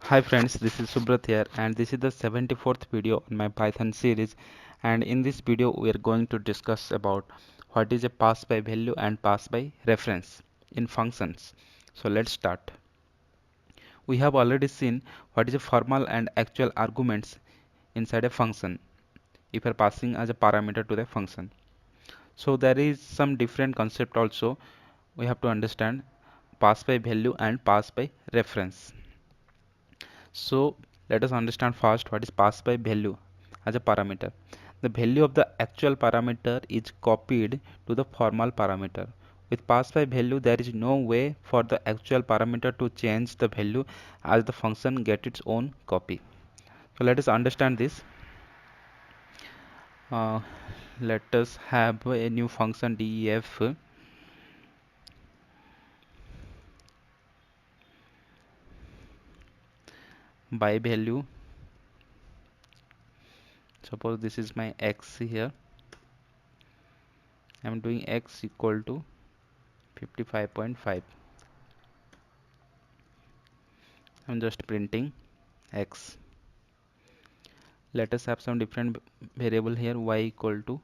Hi friends, this is Subrat here and this is the 74th video on my Python series, and in this video we are going to discuss about what is a pass by value and pass by reference in functions. So let's start. We have already seen what is a formal and actual arguments inside a function if you are passing as a parameter to the function. So there is some different concept also we have to understand: pass by value and pass by reference. So let us understand first what is passed by value as a parameter. The value of the actual parameter is copied to the formal parameter. With pass by value, there is no way for the actual parameter to change the value as the function get its own copy. So let us understand this. Uh, Let us have a new function def by value. Suppose this is my x here. I am doing x equal to 55.5. I'm just printing x. Let us have some different variable here, y equal to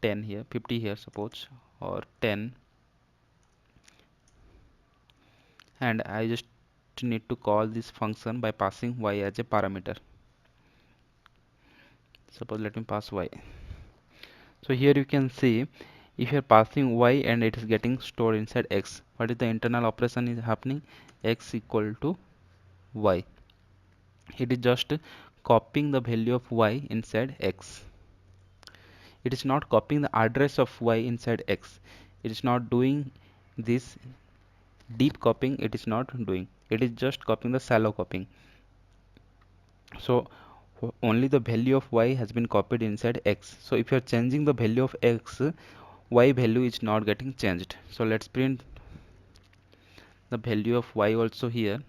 10 here, 50 here suppose, or 10, and I just need to call this function by passing y as a parameter. Suppose let me pass y. So here you can see if you are passing y and it is getting stored inside x, what is the internal operation is happening? X equal to y. It is just copying the value of y inside x. It is not copying the address of y inside x. It is not doing this deep copying. It is not doing. It is just copying the shallow copying. So only the value of y has been copied inside x. So if you are changing the value of x, y value is not getting changed. So let's print the value of y also here.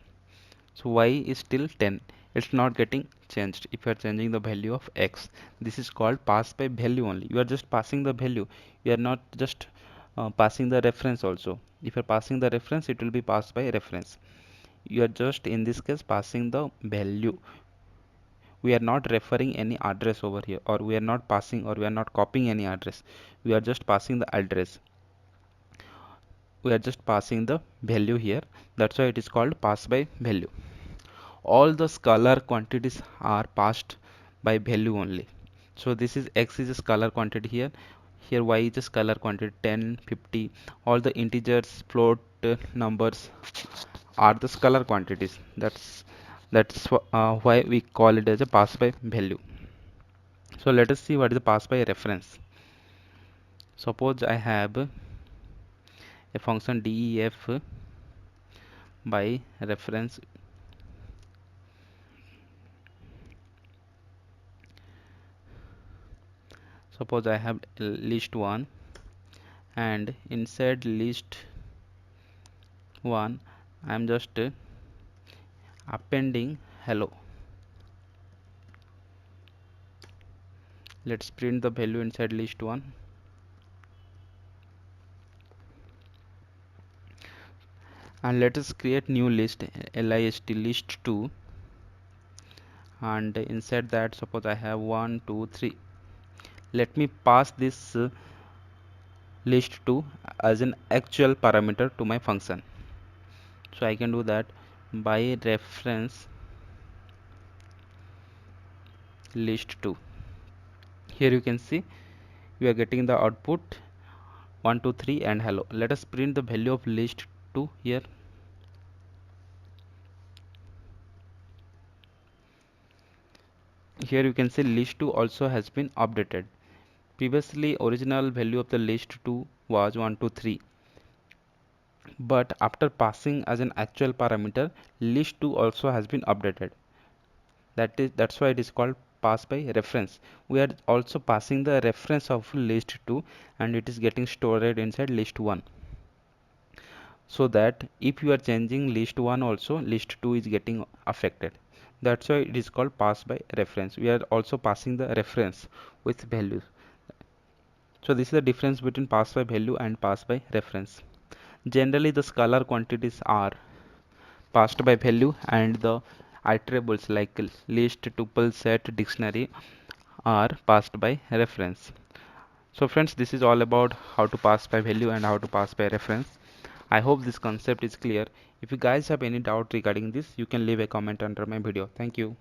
So y is still 10. It's not getting changed if you are changing the value of x. This is called pass by value only. You are just passing the value. You are not just passing the reference also. If you are passing the reference, it will be passed by reference. You are just in this case passing the value. We are not referring any address over here, or we are not passing, or we are not copying any address. We are just passing the address. We are just passing the value here. That's why it is called pass by value. All the scalar quantities are passed by value only. So this is x is a scalar quantity here. Here y is a scalar quantity, 10, 50. All the integers, float, numbers are the scalar quantities. That's why we call it as a pass by value. So let us see what is the pass by reference. Suppose I have a function def by reference. Suppose I have list 1, and inside list 1 I am just appending hello. Let's print the value inside list 1. And let us create new list, list list 2, and inside that suppose I have 1 2 3. Let me pass this list 2 as an actual parameter to my function. So I can do that by reference list 2. Here you can see we are getting the output 1 2 3 and hello. Let us print the value of list 2 here. Here you can see list 2 also has been updated. Previously original value of the list 2 was 1 2 3, but after passing as an actual parameter, list 2 also has been updated. That's why it is called pass by reference. We are also passing the reference of list 2, and it is getting stored inside list 1, so that if you are changing list 1 also, list 2 is getting affected. That's why it is called pass by reference. We are also passing the reference with values. So this is the difference between pass by value and pass by reference. Generally the scalar quantities are passed by value, and the iterables like list, tuple, set, dictionary are passed by reference. So friends, this is all about how to pass by value and how to pass by reference. I hope this concept is clear. If you guys have any doubt regarding this, you can leave a comment under my video. Thank you.